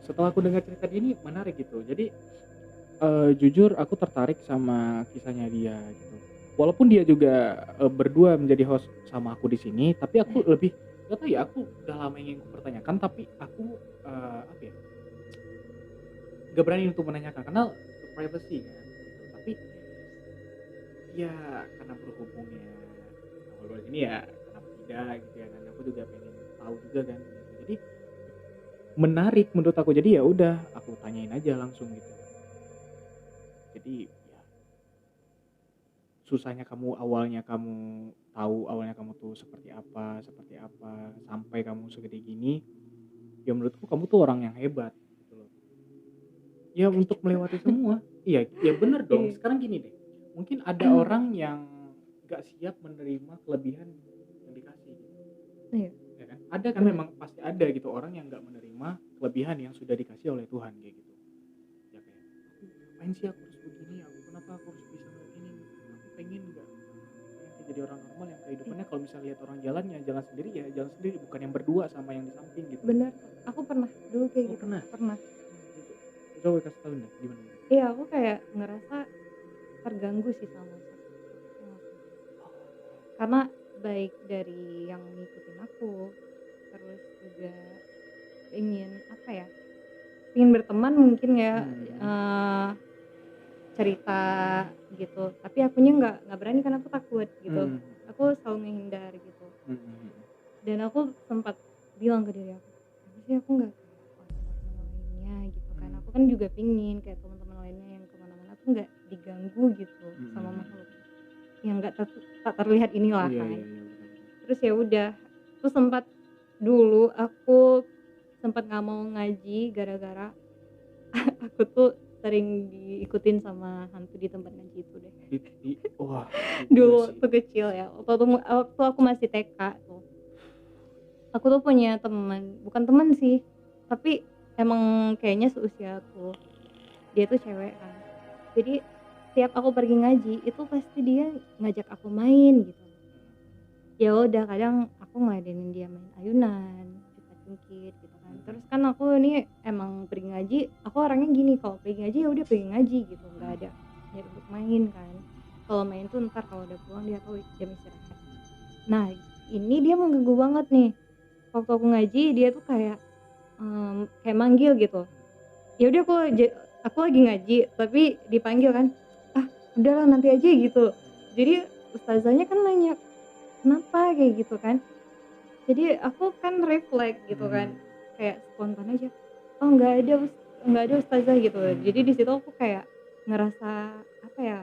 setelah aku dengar cerita dia ini menarik gitu jadi jujur aku tertarik sama kisahnya dia gitu walaupun dia juga berdua menjadi host sama aku di sini tapi aku lebih gak tahu ya aku udah lama ingin pertanyakan tapi aku apa ya gak berani untuk menanyakan karena privacy kan gitu. Tapi ya karena berhubungnya ngobrol ini ya kenapa tidak gitu ya kan aku juga pengen tahu juga kan gitu. Jadi menarik menurut aku jadi ya udah aku tanyain aja langsung gitu jadi ya susahnya kamu awalnya kamu tuh seperti apa sampai kamu segede gini ya menurutku kamu tuh orang yang hebat gitu loh ya untuk melewati semua iya ya bener dong sekarang gini deh mungkin ada orang yang gak siap menerima kelebihan yang dikasih gitu Iya. Ya kan ada kan memang pasti ada gitu orang yang gak menerima kelebihan yang sudah dikasih oleh Tuhan kayak gitu ya kayak ngapain sih aku harus begini kenapa aku harus bisa begini aku pengen jadi orang normal yang kehidupannya kalau misalnya lihat orang jalan ya jalan sendiri bukan yang berdua sama yang di samping gitu Bener, aku pernah dulu kayak gitu. Pernah. Coba kasih tahu deh gimana Iya aku kayak ngerasa terganggu sih sama karena baik dari yang ngikutin aku terus juga ingin berteman mungkin ya, cerita gitu tapi akunya nggak berani karena aku takut gitu. Aku selalu menghindar gitu. Dan aku sempat bilang ke diri aku kenapa sih aku nggak kayak teman-teman lainnya gitu kan. Aku kan juga pingin kayak teman-teman lainnya yang kemana-mana tuh nggak diganggu gitu sama makhluk yang nggak tak terlihat inilah kan. Terus ya udah terus sempat dulu aku sempat nggak mau ngaji gara-gara aku tuh sering diikutin sama hantu di tempat ngaji itu deh. Wah dulu waktu kecil ya waktu aku masih TK tuh aku tuh punya teman, bukan teman sih tapi emang kayaknya seusia aku, dia tuh cewek kan jadi tiap aku pergi ngaji itu pasti dia ngajak aku main gitu. Ya udah kadang aku ngeladenin dia main ayunan, jungkit gitu kan. Terus kan aku ini emang pergi ngaji, aku orangnya gini kalau pergi ngaji ya udah pergi ngaji gitu, nggak ada niat untuk main kan. Kalau main tuh ntar kalau udah pulang dia tahu jam istirahat. Nah ini dia mengganggu banget nih. Waktu aku ngaji dia tuh kayak manggil gitu. Ya udah aku lagi ngaji tapi dipanggil kan, udahlah nanti aja gitu. Jadi ustazahnya kan nanya kenapa kayak gitu kan. Jadi aku kan refleks gitu kan, kayak spontan aja nggak ada ustazah gitu. Jadi di situ aku kayak ngerasa apa ya,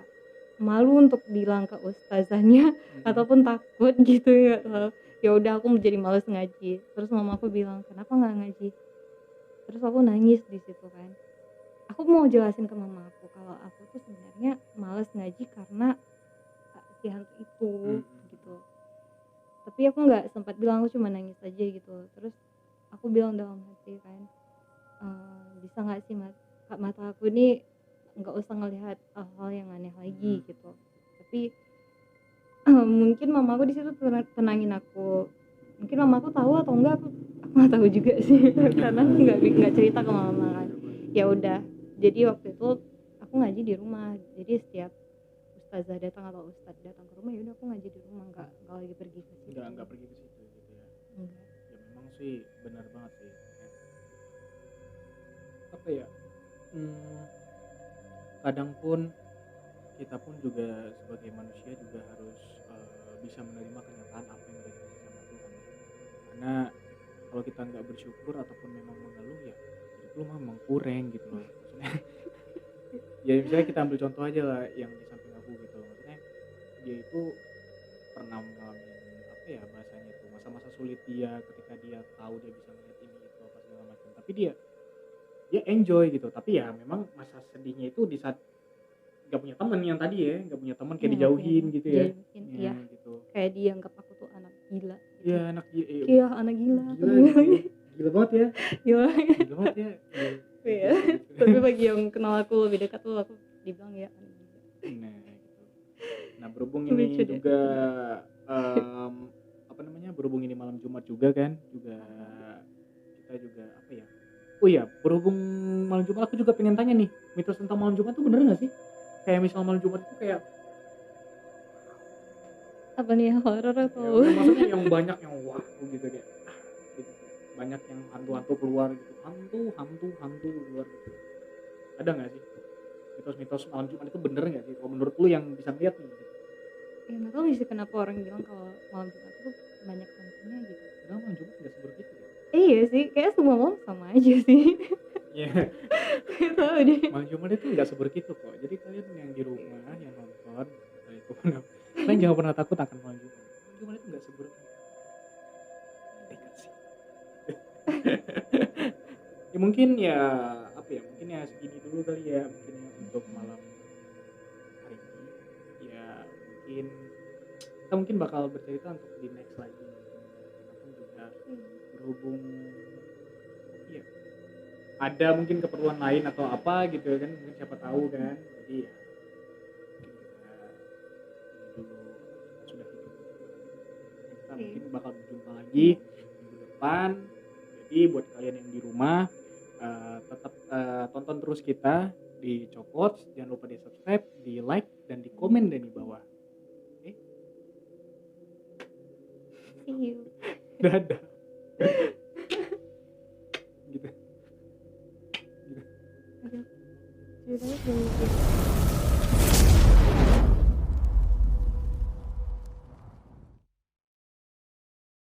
malu untuk bilang ke ustazahnya ataupun takut gitu ya. Ya udah aku menjadi malas ngaji. Terus mama aku bilang kenapa nggak ngaji, terus aku nangis di situ kan. Aku mau jelasin ke mama aku kalau aku tuh sebenarnya malas ngaji karena si hantu itu gitu. Tapi aku nggak sempat bilang, aku cuma nangis aja gitu. Terus aku bilang dalam hati kan, bisa nggak sih mata aku ini nggak usah ngelihat hal-hal yang aneh lagi gitu. Tapi mungkin mama aku di situ tenangin aku. Mungkin mama aku tahu atau enggak, aku nggak tahu juga sih karena aku nggak cerita ke mama kan. Ya udah, jadi waktu itu aku aku ngaji di rumah. Jadi setiap ustazah datang atau ustadz datang ke rumah, ya udah aku ngaji di rumah, nggak lagi pergi ke situ. Nggak pergi ke situ gitu ya. Enggak. Ya memang sih benar banget sih. Apa ya? Kadang pun kita pun juga sebagai manusia juga harus bisa menerima kenyataan apa yang udah dikasih sama Tuhan. Karena kalau kita nggak bersyukur ataupun memang mengeluh ya hidup lu memang kurang gitu loh. Maksudnya ya misalnya kita ambil contoh aja lah yang di samping aku gitu. Maksudnya dia itu pernah mengalami apa ya bahasanya itu masa-masa sulit dia ketika dia tahu dia bisa melihat ini itu apa segala macam. Tapi dia enjoy gitu. Tapi ya memang masa sedihnya itu di saat nggak punya teman yang tadi ya, nggak punya teman kayak dijauhin gitu ya. Iya. Gitu. Kayak dianggap aku tuh anak gila. Iya anak Iya anak gila. Gila banget ya. Gila. Gila banget ya. Iya. Tapi bagi yang kenal aku lebih dekat tuh aku dibilang ya anak gila. Nah gitu. Nah berhubung ini Lucu deh. juga apa namanya berhubung ini malam Jumat juga kan, juga kita juga apa ya? Oh iya berhubung malam Jumat aku juga pengen tanya nih mitos tentang malam Jumat tuh bener nggak sih? Kayak misal malam Jumat itu kayak Apa nih horor atau ya, maksudnya yang banyak yang wah gitu kayak gitu. Banyak yang hantu keluar gitu, hantu keluar gitu. Ada nggak sih mitos-mitos malam Jumat itu bener nggak sih? Kalau menurut lu yang bisa lihat nih? Gitu. ya nggak tahu sih kenapa orang bilang kalau malam Jumat itu banyak hantunya gitu. Padahal malam Jumat nggak seperti itu ya? Iya sih, kayak semua malam sama aja sih. Iya. Nggak tahu deh. Malam Jumat itu nggak sebegitu kok. Jadi kalian yang di rumah yang nonton itu kalian jangan pernah takut akan malam Jumat. Malam Jumat itu nggak seburuk itu. Dekat sih. Ya mungkin ya apa ya? Mungkin ya segini dulu kali ya mungkin ya untuk malam hari ini. Ya mungkin kita mungkin bakal bercerita untuk di next lagi. Karena juga berhubung ya ada mungkin keperluan lain atau apa gitu kan mungkin siapa tahu kan jadi ya mungkin kita sudah hidup kita mungkin bakal berjumpa lagi minggu depan jadi buat kalian yang di rumah tetap tonton terus kita di Copots, jangan lupa di subscribe, di like dan di komen dan di bawah. Oke? See you. Dadah. Gitu. Ceritanya belum